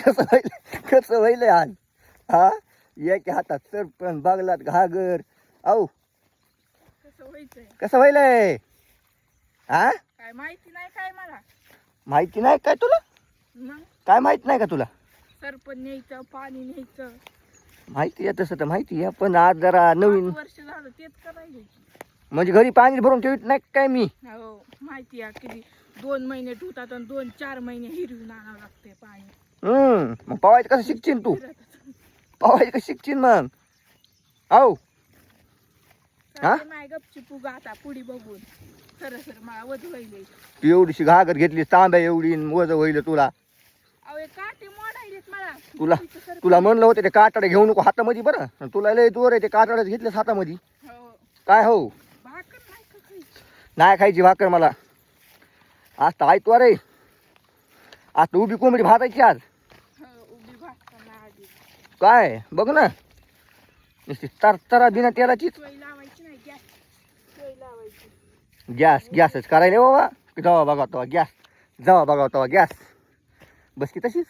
कसं व्हायलंय आज हा एका हातात सरपण बागलात घागर औ कसं व्हायचंय कसं व्हायलंय हा काय माहिती नाही काय मला. माहिती नाही काय तुला मग काय माहित नाही का तुला सरपण न्यायचं पाणी न्यायचं माहिती आहे तसं तर माहिती आहे पण आज जरा नवीन 5 वर्ष झालं तेच करायचं. म्हणजे घरी पाणी भरून ठेवीत नाही काय मी हो माहिती आहे किती 2 महिने ठेवतात आणि 2-4 महिने हिरवून आणावं लागते पाणी. मग पवायचं कसं शिकशील तू फिरतच. पवायचं कसं शिकशील मग औ हा? चालते माय गपची पुगा आता पुढी बघून सर मला वध व्हायले. तू एवढीशी घागर घेतली तांब्या एवढी वज होईल तुला अहो हे काटे मोडायलेत मला. तुला तिचं सरपण. तुला म्हणलं होतं ते काटाडे घेऊ नको हातामध्ये बरं आणि तुला लय जोर आहे ते काटाडेच घेतलेस हातामध्ये हो काय हो भाकर नाही का खायची? नाही खायची भाकर मला आज तर आयतवार आहे आज तर उभी कोंबडी भाजायची आज हो उभी भाकर नाही आधी. काय बघ ना नुसती तरतरा बिना तेलाची सोय लावायची नाही गॅस सोय लावायची. गॅसच करायला बाबा जेव्हा बघा तेव्हा गॅस जेव्हा बघा तेव्हा गॅस बस की तशीच